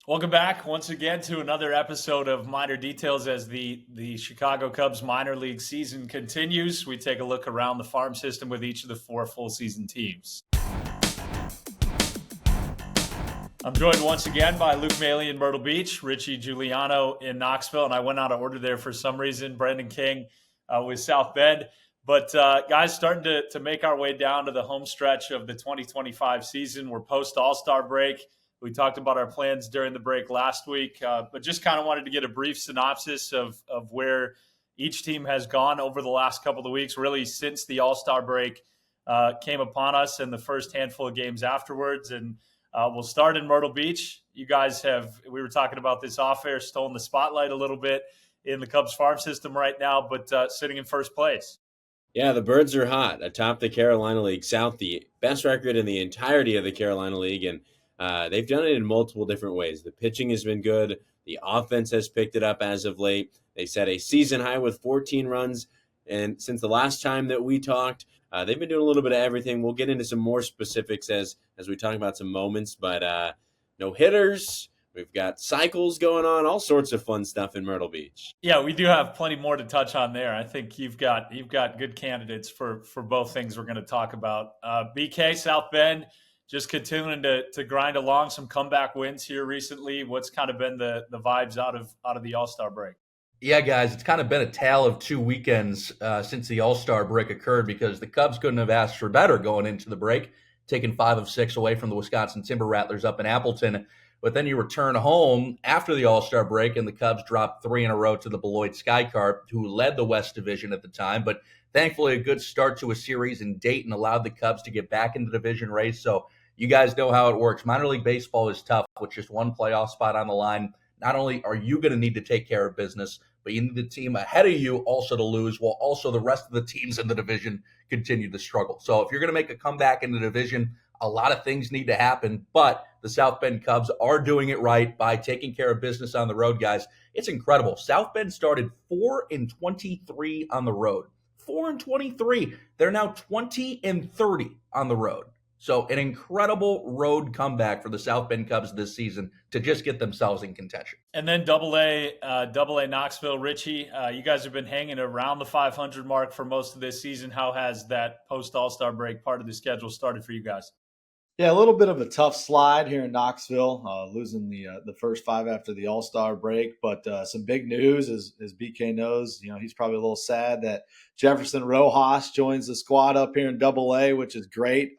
Welcome back once again to another episode of Minor Details as the Chicago Cubs minor league season continues. We take a look around the farm system with each of the four full season teams. I'm joined once again by Luke Maley in Myrtle Beach, Richie Giuliano in Knoxville, and I went out of order there for some reason. Brendan King with South Bend. But guys, starting to make our way down to the home stretch of the 2025 season. We're post All-Star break. We talked about our plans during the break last week, but just kind of wanted to get a brief synopsis of where each team has gone over the last couple of weeks, really since the All-Star break came upon us and the first handful of games afterwards. And we'll start in Myrtle Beach. You guys we were talking about this off air, stolen the spotlight a little bit in the Cubs farm system right now, but sitting in first place. Yeah, the Birds are hot atop the Carolina League South, the best record in the entirety of the Carolina League, and they've done it in multiple different ways. The pitching has been good. The offense has picked it up as of late. They set a season high with 14 runs, and since the last time that we talked, they've been doing a little bit of everything. We'll get into some more specifics as we talk about some moments, but no hitters. We've got cycles going on, all sorts of fun stuff in Myrtle Beach. Yeah, we do have plenty more to touch on there. I think you've got good candidates for both things we're going to talk about. BK, South Bend, just continuing to grind along, some comeback wins here recently. What's kind of been the vibes out of the All-Star break? Yeah, guys, it's kind of been a tale of two weekends since the All-Star break occurred because the Cubs couldn't have asked for better going into the break, taking 5 of 6 away from the Wisconsin Timber Rattlers up in Appleton. But then you return home after the All-Star break, and the Cubs dropped 3 in a row to the Beloit Skycarp, who led the West Division at the time. But thankfully, a good start to a series in Dayton allowed the Cubs to get back into the division race. So you guys know how it works. Minor league baseball is tough with just one playoff spot on the line. Not only are you going to need to take care of business, but you need the team ahead of you also to lose, while also the rest of the teams in the division continue to struggle. So if you're going to make a comeback in the division, a lot of things need to happen, but the South Bend Cubs are doing it right by taking care of business on the road, guys. It's incredible. South Bend started 4-23 on the road. 4-23. They're now 20-30 on the road. So an incredible road comeback for the South Bend Cubs this season to just get themselves in contention. And then Double A Knoxville, Richie, you guys have been hanging around the 500 mark for most of this season. How has that post All-Star break part of the schedule started for you guys? Yeah, a little bit of a tough slide here in Knoxville, losing the first 5 after the All-Star break. But some big news, as BK knows, he's probably a little sad that Jefferson Rojas joins the squad up here in Double A, which is great.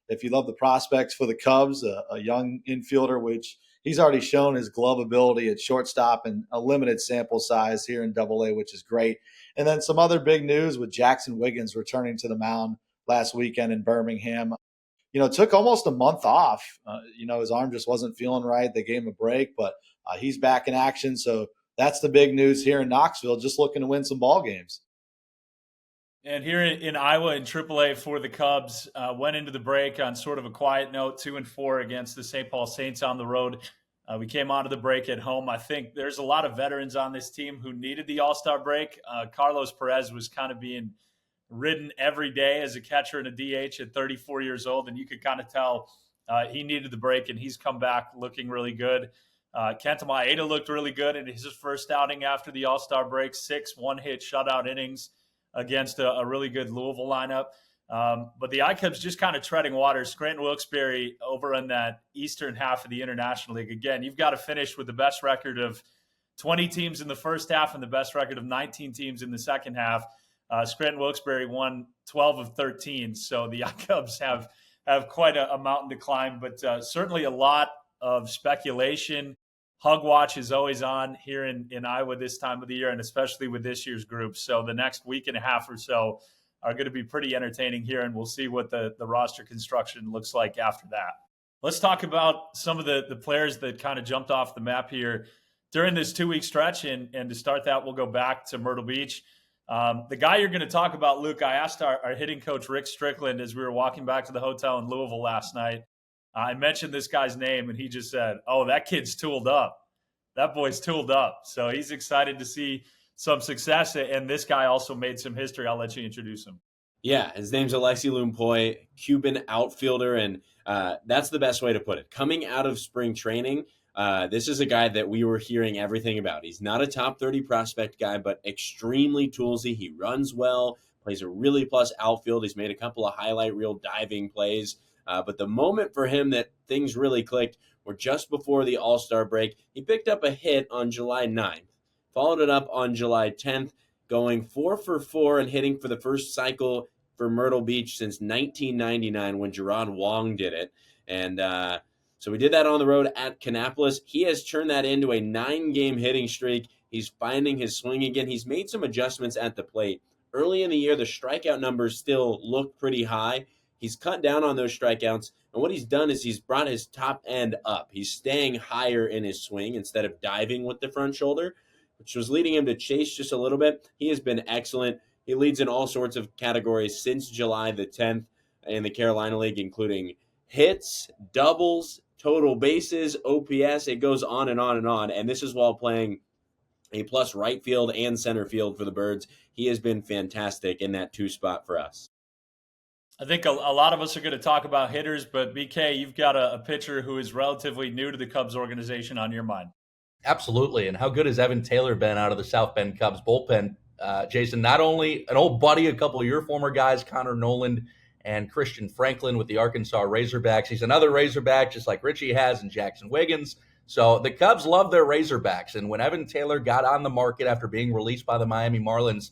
If you love the prospects for the Cubs, a young infielder, which he's already shown his glove ability at shortstop and a limited sample size here in Double A, which is great. And then some other big news with Jackson Wiggins returning to the mound last weekend in Birmingham. Took almost a month off. His arm just wasn't feeling right. They gave him a break, but he's back in action. So that's the big news here in Knoxville, just looking to win some ball games. And here in Iowa in AAA for the Cubs, went into the break on sort of a quiet note, 2-4 against the St. Paul Saints on the road. We came onto the break at home. I think there's a lot of veterans on this team who needed the All-Star break. Carlos Perez was kind of being ridden every day as a catcher and a DH at 34 years old, and you could kind of tell he needed the break, and he's come back looking really good. Kenta Maeda looked really good in his first outing after the All-Star break, 6 one-hit shutout innings against a really good Louisville lineup. But the I-Cubs just kind of treading water. Scranton Wilkes-Barre over in that eastern half of the International League. Again, you've got to finish with the best record of 20 teams in the first half and the best record of 19 teams in the second half. Scranton Wilkes-Barre won 12 of 13, so the I-Cubs have quite a mountain to climb, but certainly a lot of speculation. Hug Watch is always on here in Iowa this time of the year, and especially with this year's group. So the next week and a half or so are going to be pretty entertaining here, and we'll see what the roster construction looks like after that. Let's talk about some of the players that kind of jumped off the map here during this 2-week stretch, and to start that, we'll go back to Myrtle Beach. The guy you're going to talk about, Luke, I asked our hitting coach, Rick Strickland, as we were walking back to the hotel in Louisville last night. I mentioned this guy's name, and he just said, "Oh, that kid's tooled up. That boy's tooled up." So he's excited to see some success, and this guy also made some history. I'll let you introduce him. Yeah, his name's Alexi Lumpoy, Cuban outfielder, and that's the best way to put it. Coming out of spring training, This is a guy that we were hearing everything about. He's not a top 30 prospect guy, but extremely toolsy. He runs well, plays a really plus outfield. He's made a couple of highlight reel diving plays. But the moment for him that things really clicked were just before the All-Star break. He picked up a hit on July 9th, followed it up on July 10th, going 4 for 4 and hitting for the first cycle for Myrtle Beach since 1999 when Gerard Wong did it. And so we did that on the road at Kannapolis. He has turned that into a 9-game hitting streak. He's finding his swing again. He's made some adjustments at the plate. Early in the year, the strikeout numbers still look pretty high. He's cut down on those strikeouts, and what he's done is he's brought his top end up. He's staying higher in his swing instead of diving with the front shoulder, which was leading him to chase just a little bit. He has been excellent. He leads in all sorts of categories since July the 10th in the Carolina League, including hits, doubles, total bases, OPS. It goes on and on and on, and this is while playing a plus right field and center field for the Birds. He has been fantastic in that 2 spot for us. I think a lot of us are going to talk about hitters, but BK, you've got a pitcher who is relatively new to the Cubs organization on your mind. Absolutely. And how good has Evan Taylor been out of the South Bend Cubs bullpen? Jason, not only an old buddy, a couple of your former guys, Connor Noland and Christian Franklin with the Arkansas Razorbacks. He's another Razorback, just like Richie has and Jackson Wiggins. So the Cubs love their Razorbacks. And when Evan Taylor got on the market after being released by the Miami Marlins,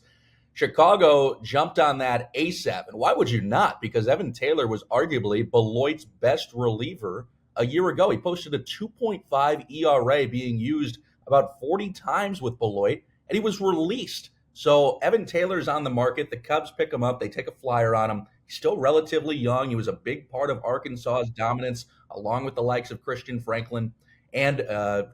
Chicago jumped on that ASAP. And why would you not? Because Evan Taylor was arguably Beloit's best reliever a year ago. He posted a 2.5 ERA being used about 40 times with Beloit, and he was released. So Evan Taylor's on the market. The Cubs pick him up. They take a flyer on him. He's still relatively young. He was a big part of Arkansas's dominance, along with the likes of Christian Franklin and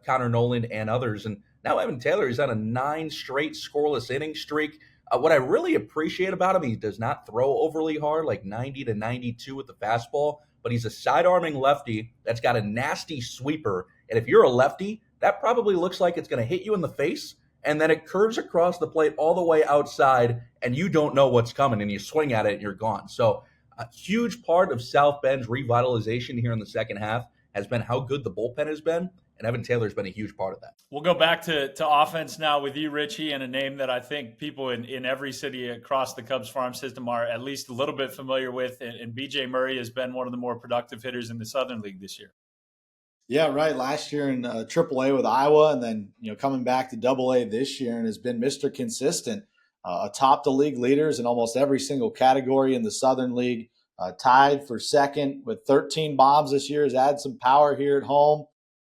Connor Noland and others. And now Evan Taylor is on a 9 straight scoreless inning streak. What I really appreciate about him, he does not throw overly hard, like 90 to 92 with the fastball, but he's a side-arming lefty that's got a nasty sweeper. And if you're a lefty, that probably looks like it's going to hit you in the face, and then it curves across the plate all the way outside, and you don't know what's coming, and you swing at it, and you're gone. So a huge part of South Bend's revitalization here in the second half has been how good the bullpen has been. And Evan Taylor's been a huge part of that. We'll go back to offense now with you, Richie, and a name that I think people in every city across the Cubs farm system are at least a little bit familiar with. And BJ Murray has been one of the more productive hitters in the Southern League this year. Yeah, right. Last year in AAA with Iowa, and then coming back to AA this year, and has been Mr. Consistent, atop the league leaders in almost every single category in the Southern League. Tied for second with 13 bombs this year. Has added some power here at home.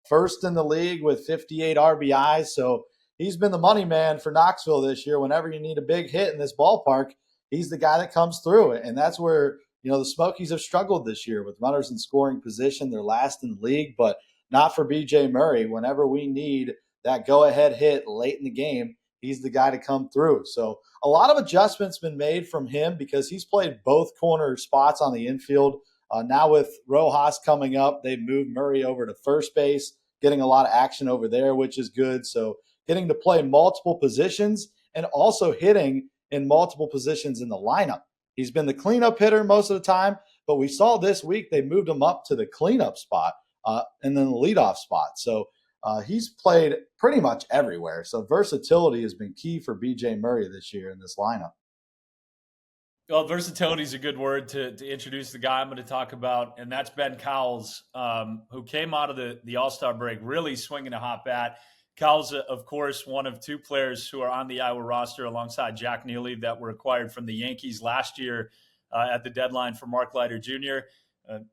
First in the league with 58 RBIs. So he's been the money man for Knoxville this year. Whenever you need a big hit in this ballpark, he's the guy that comes through. And that's where, the Smokies have struggled this year with runners in scoring position. They're last in the league, but not for BJ Murray. Whenever we need that go-ahead hit late in the game, he's the guy to come through. So a lot of adjustments been made from him because he's played both corner spots on the infield. Now with Rojas coming up, they've moved Murray over to first base, getting a lot of action over there, which is good. So getting to play multiple positions and also hitting in multiple positions in the lineup. He's been the cleanup hitter most of the time, but we saw this week they moved him up to the cleanup spot and then the leadoff spot. So he's played pretty much everywhere. So versatility has been key for BJ Murray this year in this lineup. Well, versatility is a good word to introduce the guy I'm going to talk about, and that's Ben Cowles, who came out of the All-Star break really swinging a hot bat. Cowles, of course, one of 2 players who are on the Iowa roster alongside Jack Neely that were acquired from the Yankees last year at the deadline for Mark Leiter Jr.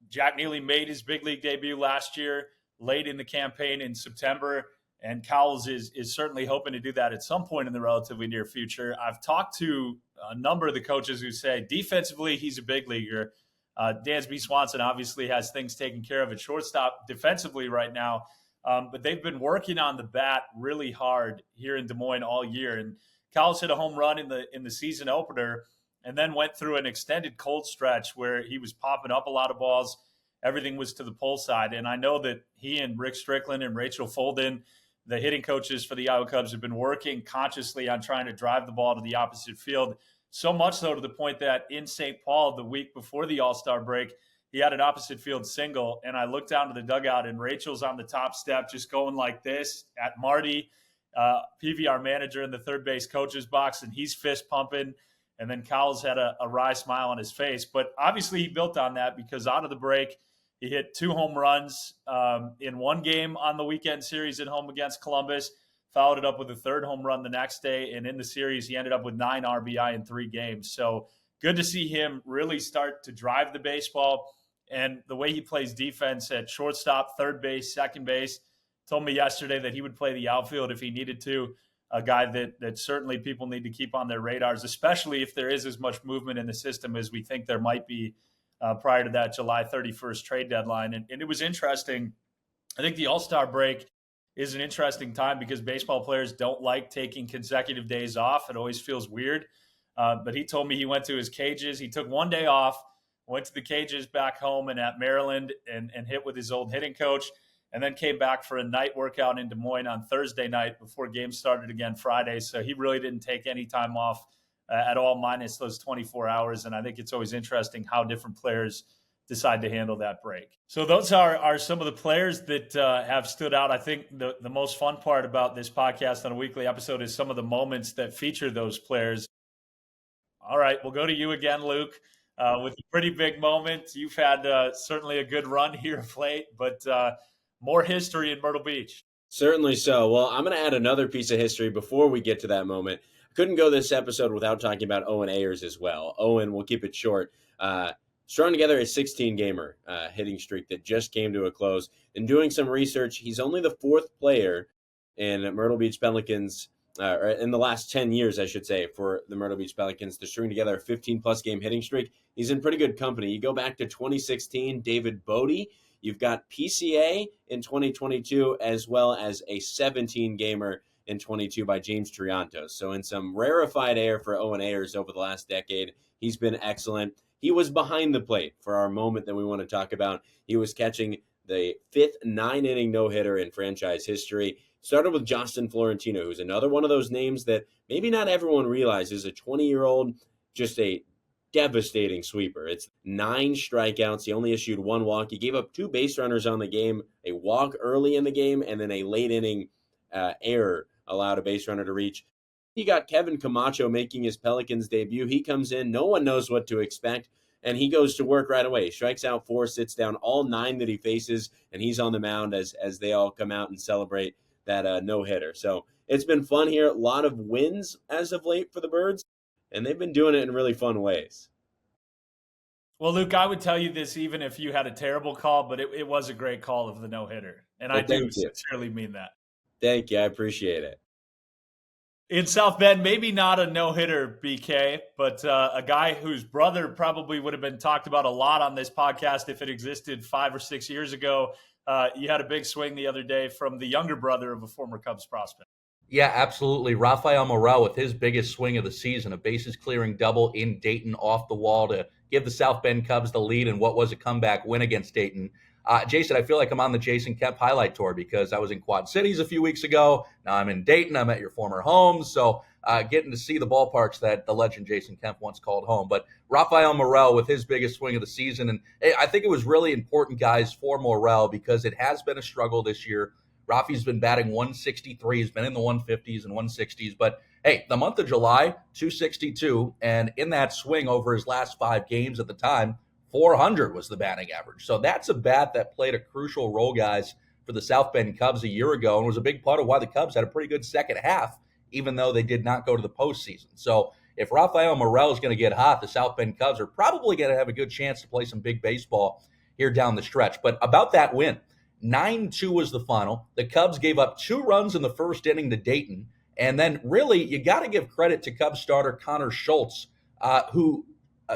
Jack Neely made his big league debut last year, late in the campaign in September, and Cowles is certainly hoping to do that at some point in the relatively near future. I've talked to a number of the coaches who say defensively he's a big leaguer. Dansby Swanson obviously has things taken care of at shortstop defensively right now, but they've been working on the bat really hard here in Des Moines all year. And Cowles hit a home run in the season opener and then went through an extended cold stretch where he was popping up a lot of balls. Everything was to the pull side. And I know that he and Rick Strickland and Rachel Folden, the hitting coaches for the Iowa Cubs, have been working consciously on trying to drive the ball to the opposite field. So much so to the point that in St. Paul the week before the All-Star break, he had an opposite field single, and I looked down to the dugout, and Rachel's on the top step just going like this at Marty, PVR manager in the third base coach's box, and he's fist pumping. And then Cowles had a wry smile on his face. But obviously he built on that because out of the break, he hit 2 home runs in one game on the weekend series at home against Columbus, followed it up with a 3rd home run the next day. And in the series, he ended up with 9 RBI in 3 games. So good to see him really start to drive the baseball. And the way he plays defense at shortstop, third base, second base, told me yesterday that he would play the outfield if he needed to. A guy that certainly people need to keep on their radars, especially if there is as much movement in the system as we think there might be prior to that July 31st trade deadline. And it was interesting. I think the All-Star break is an interesting time because baseball players don't like taking consecutive days off. It always feels weird. But he told me he went to his cages. He took one day off, went to the cages back home and at Maryland and hit with his old hitting coach, and then came back for a night workout in Des Moines on Thursday night before games started again Friday. So he really didn't take any time off at all, minus those 24 hours. And I think it's always interesting how different players decide to handle that break. So those are some of the players that have stood out. I think the most fun part about this podcast on a weekly episode is some of the moments that feature those players. All right, we'll go to you again, Luke, with a pretty big moment. You've had certainly a good run here of late, but more history in Myrtle Beach. Certainly so. Well, I'm going to add another piece of history before we get to that moment. Couldn't go this episode without talking about Owen Ayers as well. Owen, we'll keep it short. Strung together a 16-gamer hitting streak that just came to a close. In doing some research, he's only the 4th player in Myrtle Beach Pelicans, or in the last 10 years, I should say, for the Myrtle Beach Pelicans to string together a 15-plus game hitting streak. He's in pretty good company. You go back to 2016, David Bodie. You've got PCA in 2022, as well as a 17-gamer in 22 by James Triantos. So in some rarefied air for Owen Ayers over the last decade, he's been excellent. He was behind the plate for our moment that we want to talk about. He was catching the 5th 9-inning no-hitter in franchise history. Started with Justin Florentino, who's another one of those names that maybe not everyone realizes. A 20-year-old, just a devastating sweeper. It's 9 strikeouts. He only issued 1 walk. He gave up 2 base runners on the game, a walk early in the game, and then a late inning error allowed a base runner to reach. You got Kevin Camacho making his Pelicans debut. He comes in. No one knows what to expect, and he goes to work right away. Strikes out 4, sits down all 9 that he faces, and he's on the mound as they all come out and celebrate that no-hitter. So it's been fun here. A lot of wins as of late for the Birds, and they've been doing it in really fun ways. Well, Luke, I would tell you this even if you had a terrible call, but it was a great call of the no-hitter. And I do sincerely mean that. Thank you. I appreciate it. In South Bend, maybe not a no-hitter, BK, but a guy whose brother probably would have been talked about a lot on this podcast if it existed 5 or 6 years ago. You had a big swing the other day from the younger brother of a former Cubs prospect. Yeah, absolutely. Rafael Morel with his biggest swing of the season, a bases-clearing double in Dayton off the wall to give the South Bend Cubs the lead in what was a comeback win against Dayton. Jason, I feel like I'm on the Jason Kemp highlight tour because I was in Quad Cities a few weeks ago. Now I'm in Dayton. I'm at your former home. So getting to see the ballparks that the legend Jason Kemp once called home. But Rafael Morel with his biggest swing of the season. And I think it was really important, guys, for Morel because it has been a struggle this year. Rafi's been batting 163. He's been in the 150s and 160s. But, hey, the month of July, 262. And in that swing over his last 5 games at the time, 400 was the batting average. So that's a bat that played a crucial role, guys, for the South Bend Cubs a year ago and was a big part of why the Cubs had a pretty good second half, even though they did not go to the postseason. So if Rafael Morel is going to get hot, the South Bend Cubs are probably going to have a good chance to play some big baseball here down the stretch. But about that win, 9-2 was the final. The Cubs gave up 2 runs in the first inning to Dayton. And then really, you got to give credit to Cubs starter Connor Schultz, who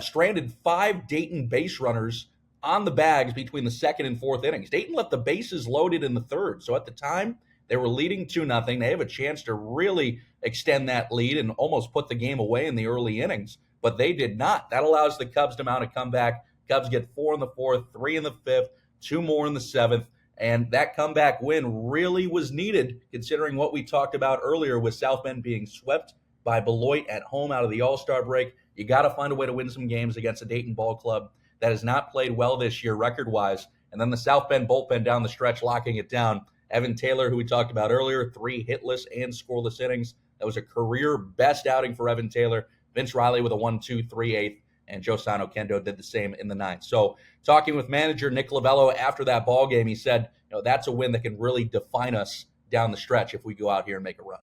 stranded 5 Dayton base runners on the bags between the second and fourth innings. Dayton left the bases loaded in the third. So at the time, they were leading 2-0. They have a chance to really extend that lead and almost put the game away in the early innings, but they did not. That allows the Cubs to mount a comeback. Cubs get 4 in the fourth, 3 in the fifth, 2 more in the seventh. And that comeback win really was needed considering what we talked about earlier with South Bend being swept by Beloit at home out of the All-Star break. You got to find a way to win some games against a Dayton ball club that has not played well this year record-wise. And then the South Bend bullpen down the stretch locking it down. Evan Taylor, who we talked about earlier, 3 hitless and scoreless innings. That was a career best outing for Evan Taylor. Vince Riley with a 1-2, 3/8, and Joe Sano Kendo did the same in the 9th. So talking with manager Nick Lovello after that ball game, he said, that's a win that can really define us down the stretch if we go out here and make a run.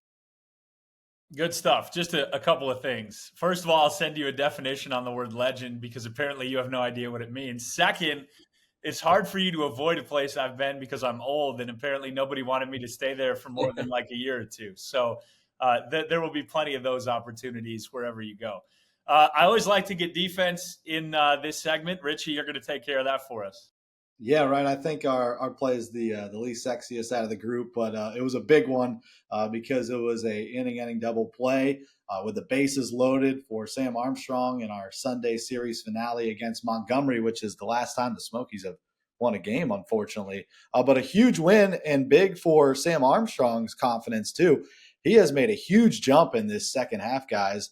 Good stuff. Just a couple of things. First of all, I'll send you a definition on the word legend because apparently you have no idea what it means. Second, it's hard for you to avoid a place I've been because I'm old, and apparently nobody wanted me to stay there for more than like a year or two. So there will be plenty of those opportunities wherever you go. I always like to get defense in this segment. Richie, you're going to take care of that for us. Yeah, right. I think our play is the least sexiest out of the group, but it was a big one because it was a inning double play with the bases loaded for Sam Armstrong in our Sunday series finale against Montgomery, which is the last time the Smokies have won a game, unfortunately. But a huge win and big for Sam Armstrong's confidence too. He has made a huge jump in this second half, guys,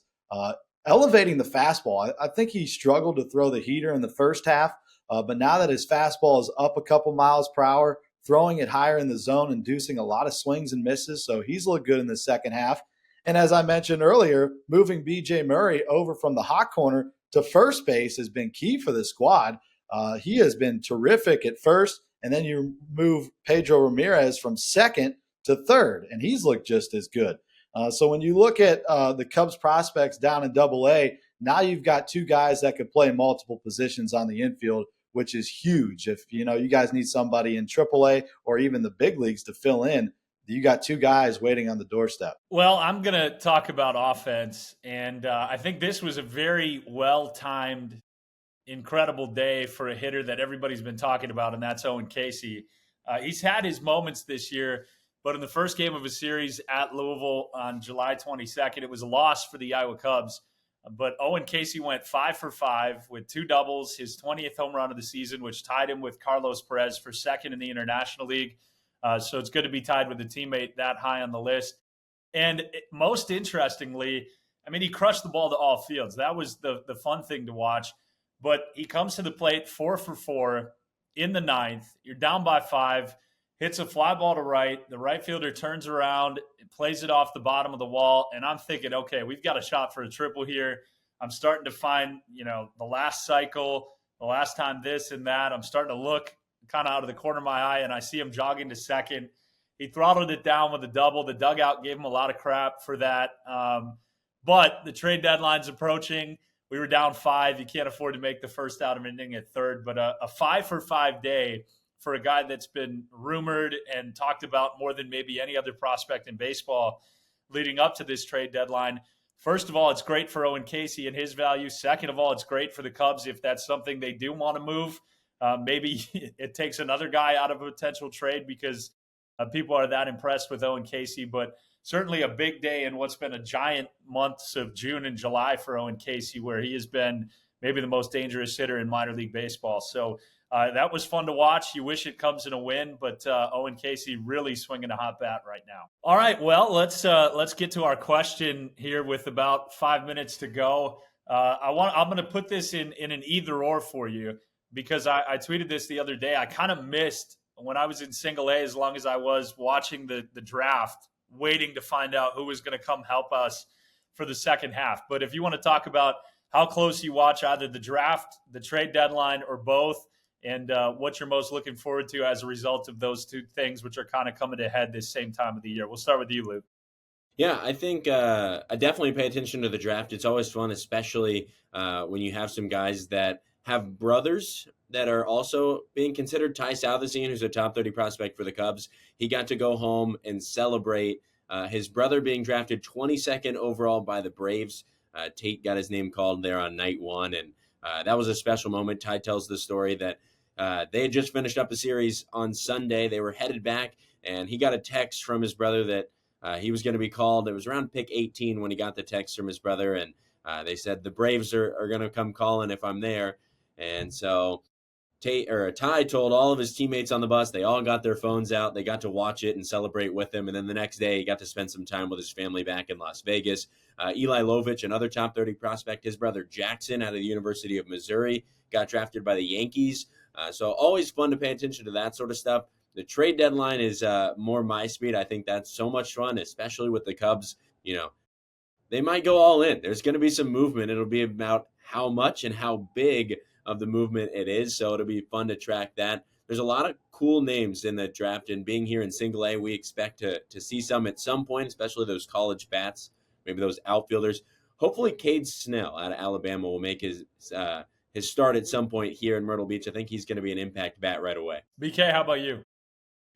elevating the fastball. I think he struggled to throw the heater in the first half. But now that his fastball is up a couple miles per hour, throwing it higher in the zone, inducing a lot of swings and misses. So he's looked good in the second half. And as I mentioned earlier, moving B.J. Murray over from the hot corner to first base has been key for the squad. He has been terrific at first. And then you move Pedro Ramirez from second to third, and he's looked just as good. So when you look at the Cubs prospects down in Double-A, now you've got 2 guys that could play multiple positions on the infield, which is huge. If you guys need somebody in AAA or even the big leagues to fill in, you got 2 guys waiting on the doorstep. Well, I'm going to talk about offense, and I think this was a very well-timed, incredible day for a hitter that everybody's been talking about, and that's Owen Casey. He's had his moments this year, but in the first game of a series at Louisville on July 22nd, it was a loss for the Iowa Cubs. But Owen Casey went 5 for 5 with 2 doubles, his 20th home run of the season, which tied him with Carlos Perez for second in the International League. So it's good to be tied with a teammate that high on the list. And most interestingly, he crushed the ball to all fields. That was the fun thing to watch. But he comes to the plate 4 for 4 in the 9th. You're down by 5. Hits a fly ball to right. The right fielder turns around, plays it off the bottom of the wall. And I'm thinking, okay, we've got a shot for a triple here. I'm starting to find, the last cycle, the last time this and that. I'm starting to look kind of out of the corner of my eye, and I see him jogging to second. He throttled it down with a double. The dugout gave him a lot of crap for that. But the trade deadline's approaching. We were down 5. You can't afford to make the first out of an inning at third. But a 5 for 5 day for a guy that's been rumored and talked about more than maybe any other prospect in baseball leading up to this trade deadline. First of all, it's great for Owen Casey and his value. Second of all, it's great for the Cubs if that's something they do want to move. Maybe it takes another guy out of a potential trade because people are that impressed with Owen Casey. But certainly a big day in what's been a giant months of June and July for Owen Casey, where he has been maybe the most dangerous hitter in minor league baseball. So that was fun to watch. You wish it comes in a win, but Owen Casey really swinging a hot bat right now. All right, well, let's get to our question here with about 5 minutes to go. I'm going to put this in an either or for you because I tweeted this the other day. I kind of missed when I was in single A, as long as I was watching the draft, waiting to find out who was going to come help us for the second half. But if you want to talk about how close you watch either the draft, the trade deadline, or both, and what you're most looking forward to as a result of those 2 things, which are kind of coming to head this same time of the year. We'll start with you, Luke. Yeah, I think I definitely pay attention to the draft. It's always fun, especially when you have some guys that have brothers that are also being considered. Ty Southazine, who's a top 30 prospect for the Cubs, he got to go home and celebrate his brother being drafted 22nd overall by the Braves. Tate got his name called there on night 1, and that was a special moment. Ty tells the story that they had just finished up a series on Sunday. They were headed back, and he got a text from his brother that he was going to be called. It was around pick 18 when he got the text from his brother, and they said the Braves are going to come calling if I'm there. And so Ty told all of his teammates on the bus, they all got their phones out. They got to watch it and celebrate with him. And then the next day, he got to spend some time with his family back in Las Vegas. Eli Lovich, another top 30 prospect, his brother Jackson out of the University of Missouri, got drafted by the Yankees. So always fun to pay attention to that sort of stuff. The trade deadline is more my speed. I think that's so much fun, especially with the Cubs. They might go all in. There's going to be some movement. It'll be about how much and how big of the movement it is. So it'll be fun to track that. There's a lot of cool names in the draft, and being here in single A, we expect to see some at some point, especially those college bats, maybe those outfielders. Hopefully Cade Snell out of Alabama will make his start at some point here in Myrtle Beach. I think he's going to be an impact bat right away. BK, how about you?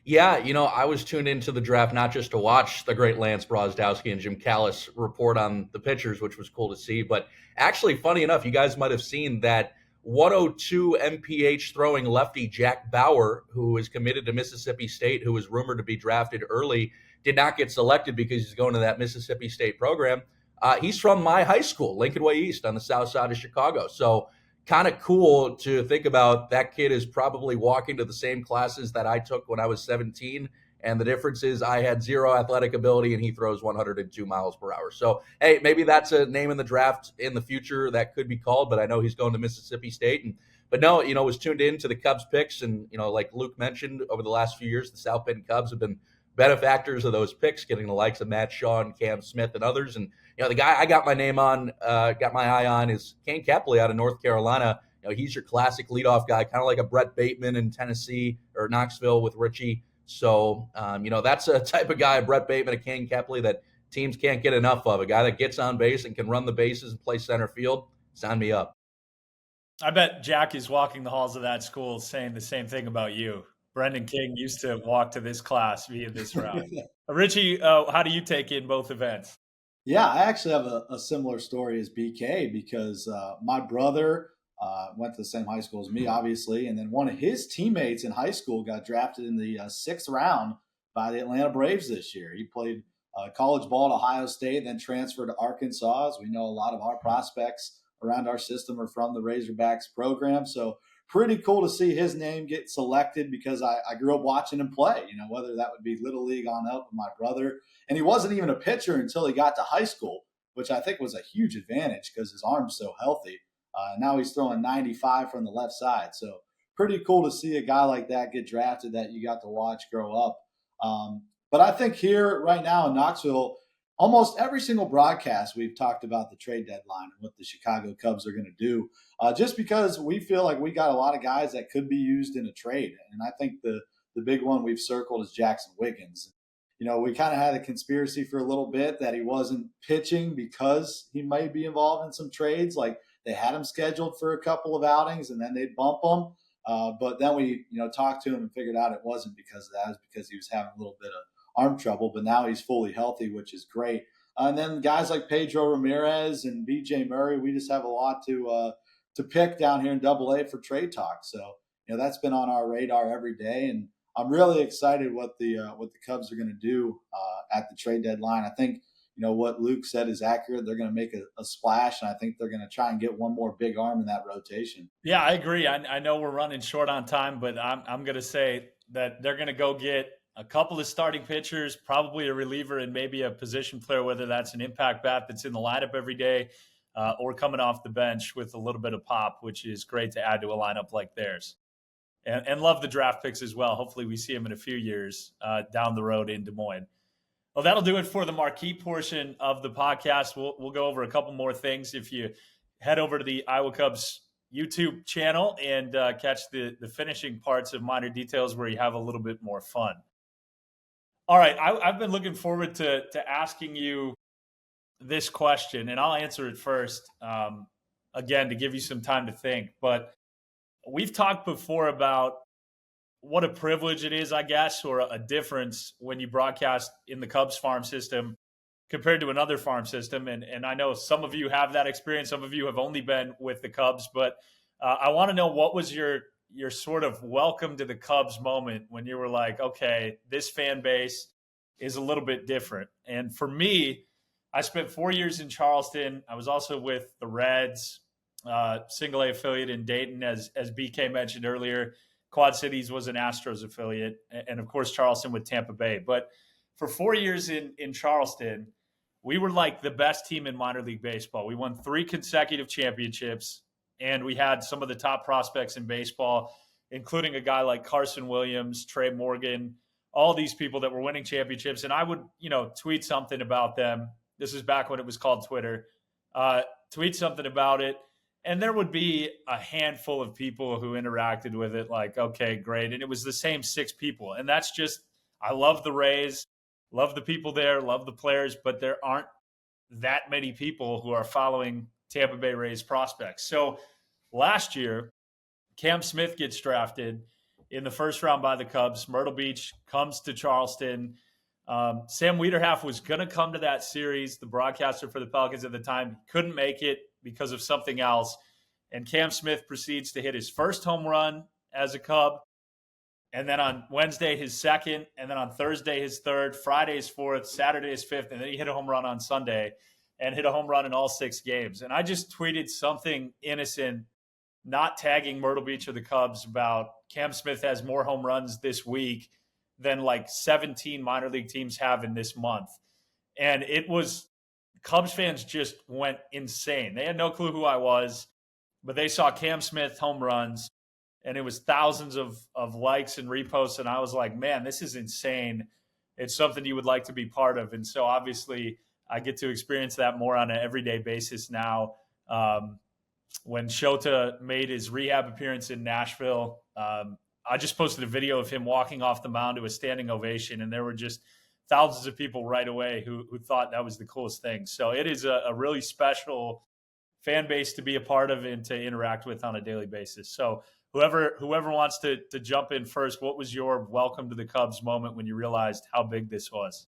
Yeah, I was tuned into the draft not just to watch the great Lance Brozdowski and Jim Callis report on the pitchers, which was cool to see, but actually, funny enough, you guys might have seen that 102 MPH throwing lefty Jack Bauer, who is committed to Mississippi State, who was rumored to be drafted early, did not get selected because he's going to that Mississippi State program. He's from my high school, Lincoln Way East on the south side of Chicago. So kind of cool to think about. That kid is probably walking to the same classes that I took when I was 17. And the difference is I had zero athletic ability and he throws 102 miles per hour. So, hey, maybe that's a name in the draft in the future that could be called, but I know he's going to Mississippi State. But no, was tuned into the Cubs picks. And, like Luke mentioned, over the last few years, the South Bend Cubs have been benefactors of those picks, getting the likes of Matt Shaw and Cam Smith and others. And, the guy I got my eye on is Kane Kepley out of North Carolina. He's your classic leadoff guy, kind of like a Brett Bateman in Tennessee or Knoxville with Richie. So, that's a type of guy, Brett Bateman, a Kane Kepley, that teams can't get enough of. A guy that gets on base and can run the bases and play center field. Sign me up. I bet Jack is walking the halls of that school saying the same thing about you. Brendan King used to walk to this class via this route. Richie, how do you take in both events? Yeah, I actually have a similar story as BK because my brother went to the same high school as me, obviously, and then one of his teammates in high school got drafted in the 6th round by the Atlanta Braves this year. He played college ball at Ohio State, then transferred to Arkansas. As we know, a lot of our prospects around our system are from the Razorbacks program. So pretty cool to see his name get selected because I grew up watching him play, whether that would be Little League on up with my brother. And he wasn't even a pitcher until he got to high school, which I think was a huge advantage because his arm's so healthy. Now he's throwing 95 from the left side. So pretty cool to see a guy like that get drafted that you got to watch grow up. But I think here right now in Knoxville, almost every single broadcast we've talked about the trade deadline and what the Chicago Cubs are going to do, just because we feel like we got a lot of guys that could be used in a trade. And I think the big one we've circled is Jackson Wiggins. We kind of had a conspiracy for a little bit that he wasn't pitching because he might be involved in some trades. Like they had him scheduled for a couple of outings and then they'd bump him. But then we, talked to him and figured out it wasn't because of that. It was because he was having a little bit of arm trouble, but now he's fully healthy, which is great. And then guys like Pedro Ramirez and BJ Murray, we just have a lot to pick down here in Double-A for trade talk. So, that's been on our radar every day. And I'm really excited what the Cubs are going to do at the trade deadline. I think, what Luke said is accurate. They're going to make a splash, and I think they're going to try and get one more big arm in that rotation. Yeah, I agree. I know we're running short on time, but I'm going to say that they're going to go get a couple of starting pitchers, probably a reliever, and maybe a position player, whether that's an impact bat that's in the lineup every day or coming off the bench with a little bit of pop, which is great to add to a lineup like theirs. And love the draft picks as well. Hopefully we see them in a few years down the road in Des Moines. Well, that'll do it for the marquee portion of the podcast. We'll go over a couple more things. If you head over to the Iowa Cubs YouTube channel and catch the finishing parts of Minor Details where you have a little bit more fun. All right, I've been looking forward to asking you this question, and I'll answer it first, again, to give you some time to think. But we've talked before about what a privilege it is, I guess, or a difference when you broadcast in the Cubs farm system compared to another farm system. And I know some of you have that experience. Some of you have only been with the Cubs. But I want to know, what was your sort of welcome to the Cubs moment when you were like, okay, this fan base is a little bit different? And for me, I spent 4 years in Charleston. I was also with the Reds. single A affiliate in Dayton, as BK mentioned earlier. Quad Cities was an Astros affiliate, and of course Charleston with Tampa Bay. But for 4 years in Charleston, we were like the best team in minor league baseball. We won 3 consecutive championships, and we had some of the top prospects in baseball, including a guy like Carson Williams, Trey Morgan, all these people that were winning championships. And I would, tweet something about them. This is back when it was called Twitter. Tweet something about it. And there would be a handful of people who interacted with it like, okay, great. And it was the same 6 people. And that's just, I love the Rays, love the people there, love the players, but there aren't that many people who are following Tampa Bay Rays prospects. So last year, Cam Smith gets drafted in the first round by the Cubs. Myrtle Beach comes to Charleston. Sam Wiederhalf was going to come to that series, the broadcaster for the Pelicans at the time, couldn't make it because of something else. And Cam Smith proceeds to hit his first home run as a Cub. And then on Wednesday, his second. And then on Thursday, his third. Friday, his fourth. Saturday, his fifth. And then he hit a home run on Sunday and hit a home run in all 6 games. And I just tweeted something innocent, not tagging Myrtle Beach or the Cubs, about Cam Smith has more home runs this week than like 17 minor league teams have in this month. And it was, Cubs fans just went insane. They had no clue who I was, but they saw Cam Smith home runs, and it was thousands of likes and reposts. And I was like, man, this is insane. It's something you would like to be part of. And so obviously I get to experience that more on an everyday basis now. When Shota made his rehab appearance in Nashville, I just posted a video of him walking off the mound to a standing ovation, and there were just thousands of people right away who thought that was the coolest thing. So it is a really special fan base to be a part of and to interact with on a daily basis. So whoever wants to jump in first, what was your welcome to the Cubs moment when you realized how big this was?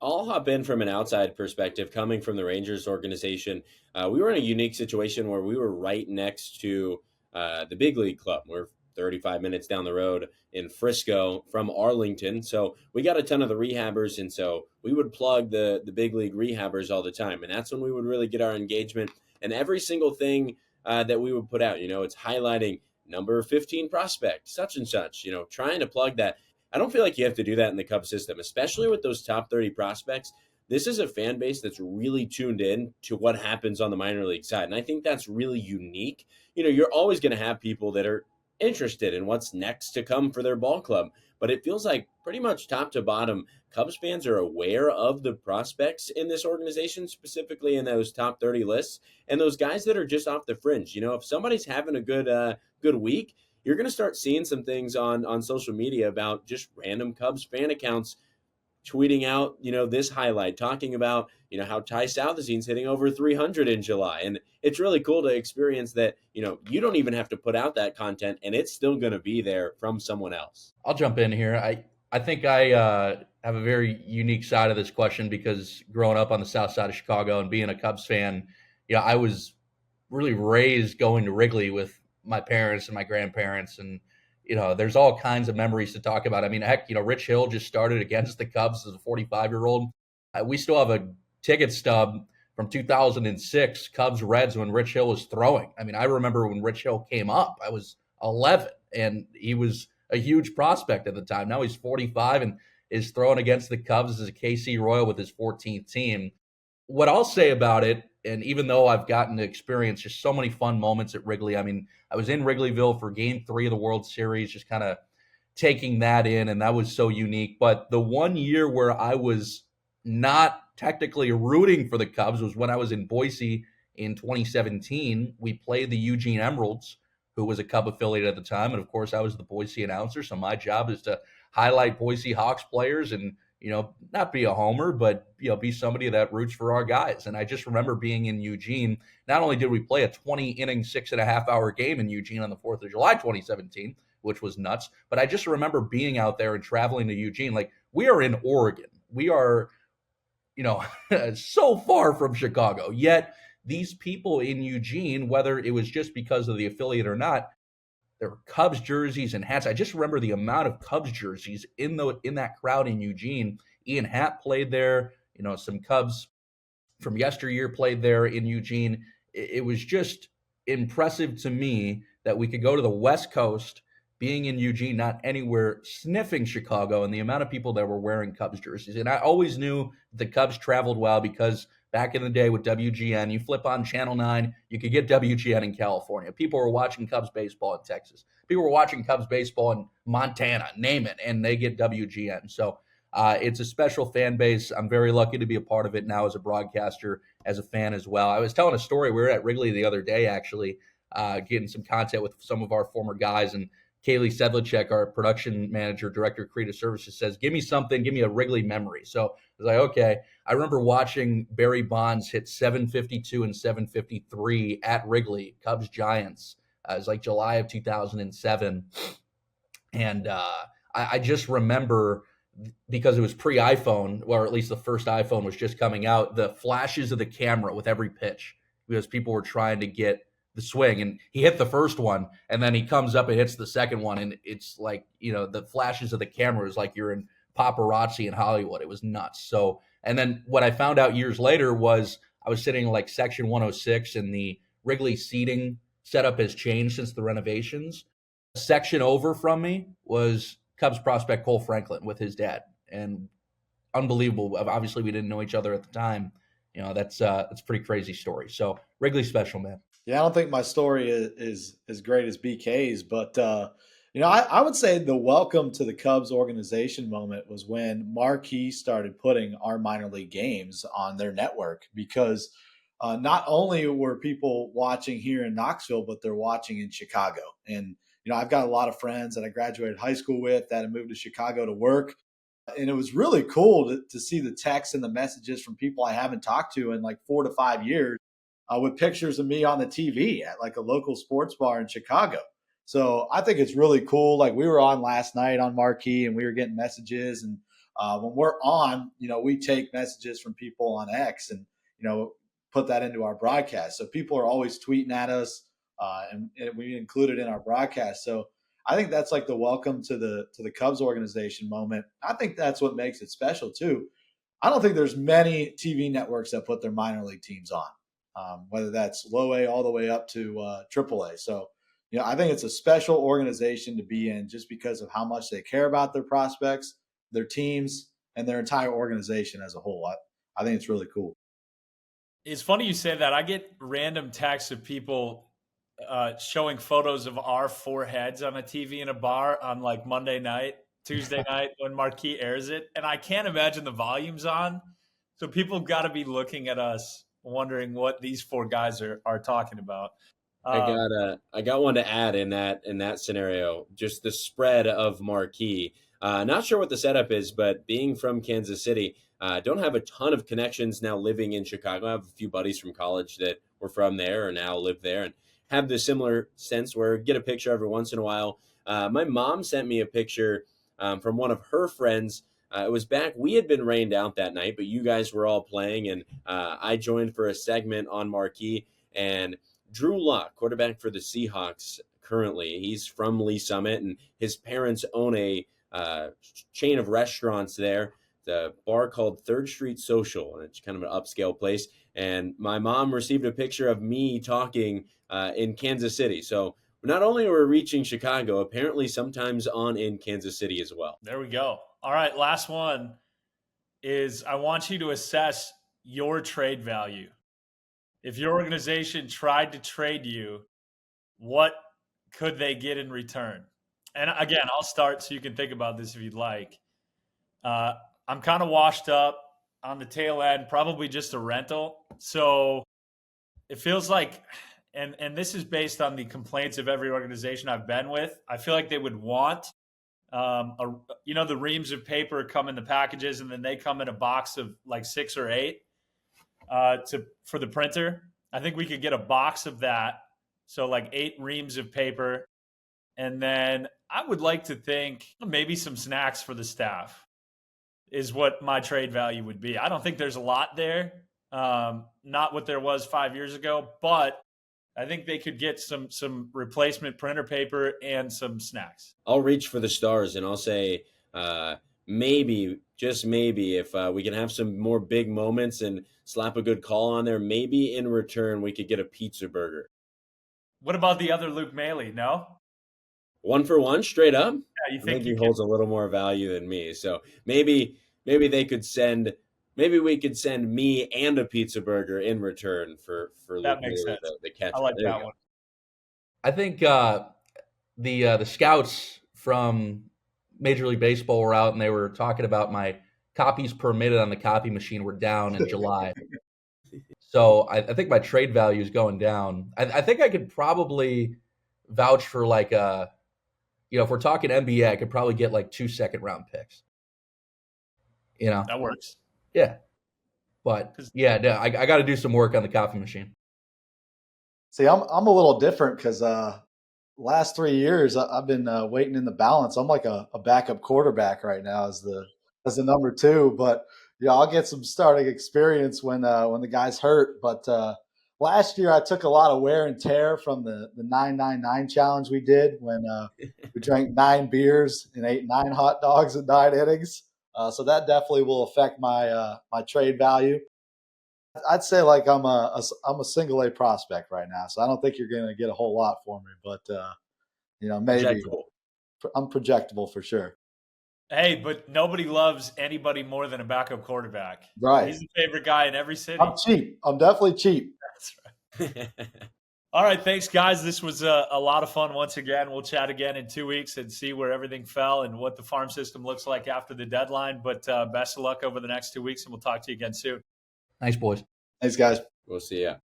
I'll hop in from an outside perspective, coming from the Rangers organization. We were in a unique situation where we were right next to the big league club. We're 35 minutes down the road in Frisco from Arlington. So we got a ton of the rehabbers. And so we would plug the big league rehabbers all the time. And that's when we would really get our engagement. And every single thing that we would put out, it's highlighting number 15 prospect, such and such, trying to plug that. I don't feel like you have to do that in the Cubs system, especially with those top 30 prospects. This is a fan base that's really tuned in to what happens on the minor league side. And I think that's really unique. You're always going to have people that are interested in what's next to come for their ball club. But it feels like pretty much top to bottom, Cubs fans are aware of the prospects in this organization, specifically in those top 30 lists, and those guys that are just off the fringe. If somebody's having a good week, you're going to start seeing some things on social media about just random Cubs fan accounts tweeting out, this highlight, talking about, how Ty Southesine's hitting over 300 in July. And it's really cool to experience that, you don't even have to put out that content and it's still going to be there from someone else. I'll jump in here. I think I have a very unique side of this question because growing up on the south side of Chicago and being a Cubs fan, I was really raised going to Wrigley with my parents and my grandparents, and there's all kinds of memories to talk about. I mean, heck, Rich Hill just started against the Cubs as a 45-year-old. We still have a ticket stub from 2006 Cubs Reds when Rich Hill was throwing. I mean, I remember when Rich Hill came up, I was 11, and he was a huge prospect at the time. Now he's 45 and is throwing against the Cubs as a KC Royal with his 14th team. What I'll say about it, and even though I've gotten to experience just so many fun moments at Wrigley, I mean, I was in Wrigleyville for Game 3 of the World Series, just kind of taking that in, and that was so unique. But the one year where I was not technically rooting for the Cubs was when I was in Boise in 2017. We played the Eugene Emeralds, who was a Cub affiliate at the time, and of course I was the Boise announcer, so my job is to highlight Boise Hawks players and not be a homer, but, be somebody that roots for our guys. And I just remember being in Eugene. Not only did we play a 20-inning, 6.5-hour game in Eugene on the 4th of July, 2017, which was nuts, but I just remember being out there and traveling to Eugene. Like, we are in Oregon. We are, so far from Chicago. Yet these people in Eugene, whether it was just because of the affiliate or not, there were Cubs jerseys and hats. I just remember the amount of Cubs jerseys in that crowd in Eugene. Ian Happ played there. Some Cubs from yesteryear played there in Eugene. It was just impressive to me that we could go to the West Coast, being in Eugene, not anywhere sniffing Chicago, and the amount of people that were wearing Cubs jerseys. And I always knew the Cubs traveled well because back in the day with WGN, you flip on Channel 9, you could get WGN in California. People were watching Cubs baseball in Texas. People were watching Cubs baseball in Montana, name it, and they get WGN. So it's a special fan base. I'm very lucky to be a part of it now as a broadcaster, as a fan as well. I was telling a story. We were at Wrigley the other day, actually, getting some content with some of our former guys, and Kaylee Sedlicek, our production manager, director of creative services, says, give me something, give me a Wrigley memory. So I was like, okay. I remember watching Barry Bonds hit 752 and 753 at Wrigley, Cubs Giants. It was like July of 2007. And I just remember, because it was pre-iPhone, or at least the first iPhone was just coming out, the flashes of the camera with every pitch, because people were trying to get the swing, and he hit the first one, and then he comes up and hits the second one, and it's like, the flashes of the camera is like you're in paparazzi in Hollywood. It was nuts. So, and then what I found out years later was I was sitting like section 106, and the Wrigley seating setup has changed since the renovations. A section over from me was Cubs prospect Cole Franklin with his dad, and unbelievable. Obviously, we didn't know each other at the time. That's a pretty crazy story. So Wrigley special, man. Yeah, I don't think my story is as great as BK's, but I would say the welcome to the Cubs organization moment was when Marquee started putting our minor league games on their network, because not only were people watching here in Knoxville, but they're watching in Chicago. And I've got a lot of friends that I graduated high school with that have moved to Chicago to work. And it was really cool to see the texts and the messages from people I haven't talked to in like 4 to 5 years, with pictures of me on the TV at like a local sports bar in Chicago. So I think it's really cool. Like, we were on last night on Marquee, and we were getting messages. And when we're on, we take messages from people on X and, put that into our broadcast. So people are always tweeting at us, and we include it in our broadcast. So I think that's like the welcome to the Cubs organization moment. I think that's what makes it special too. I don't think there's many TV networks that put their minor league teams on, whether that's low A all the way up to triple A. So, I think it's a special organization to be in, just because of how much they care about their prospects, their teams, and their entire organization as a whole. I think it's really cool. It's funny you say that. I get random texts of people showing photos of our four heads on a TV in a bar on like Monday night, Tuesday night when Marquee airs it. And I can't imagine the volume's on. So people got to be looking at us wondering what these four guys are talking about. I got one to add in that scenario. Just the spread of Marquee. Not sure what the setup is, but being from Kansas City, don't have a ton of connections now living in Chicago. I have a few buddies from college that were from there or now live there, and have the similar sense where get a picture every once in a while. My mom sent me a picture from one of her friends. It was back, we had been rained out that night, but you guys were all playing, and I joined for a segment on Marquee. And Drew Lock, quarterback for the Seahawks currently, he's from Lee Summit, and his parents own a chain of restaurants there, the bar called Third Street Social, and it's kind of an upscale place. And my mom received a picture of me talking in Kansas City. So not only are we reaching Chicago, apparently sometimes on in Kansas City as well. There we go. All right, last one is I want you to assess your trade value. If your organization tried to trade you, what could they get in return? And again, I'll start so you can think about this if you'd like. I'm kind of washed up on the tail end, probably just a rental. So it feels like, and this is based on the complaints of every organization I've been with, I feel like they would want, the reams of paper come in the packages, and then they come in a box of like 6 or 8 for the printer. I think we could get a box of that. So like 8 reams of paper. And then I would like to think maybe some snacks for the staff is what my trade value would be. I don't think there's a lot there. Not what there was 5 years ago, but I think they could get some replacement printer paper and some snacks. I'll reach for the stars, and I'll say maybe, just maybe, if we can have some more big moments and slap a good call on there, maybe in return we could get a pizza burger. What about the other Luke Maley? No? 1 for 1 straight up. Yeah, you I think think you he can? holds a little more value than me. So maybe they could send. Maybe we could send me and a pizza burger in return for Luke That makes Maley, sense. the I catcher. like There you that go. one. I think the scouts from Major League Baseball were out and they were talking about my copies per minute on the copy machine were down in July. So I think my trade value is going down. I think I could probably vouch for like if we're talking NBA, I could probably get like 2 second-round picks. That works. Yeah. But yeah, no, I got to do some work on the copy machine. See, I'm a little different because last 3 years I've been waiting in the balance. I'm like a backup quarterback right now as the number 2, but yeah, I'll get some starting experience when the guy's hurt. But last year I took a lot of wear and tear from the 999 challenge we did when we drank 9 beers and ate 9 hot dogs in 9 innings. So that definitely will affect my my trade value. I'd say like I'm a single A prospect right now, so I don't think you're going to get a whole lot for me, but maybe Projectable. I'm projectable for sure. Hey, but nobody loves anybody more than a backup quarterback. Right. He's the favorite guy in every city. I'm cheap. I'm definitely cheap. That's right. All right, thanks, guys. This was a lot of fun once again. We'll chat again in 2 weeks and see where everything fell and what the farm system looks like after the deadline. But best of luck over the next 2 weeks, and we'll talk to you again soon. Nice, boys. Thanks, guys. We'll see ya.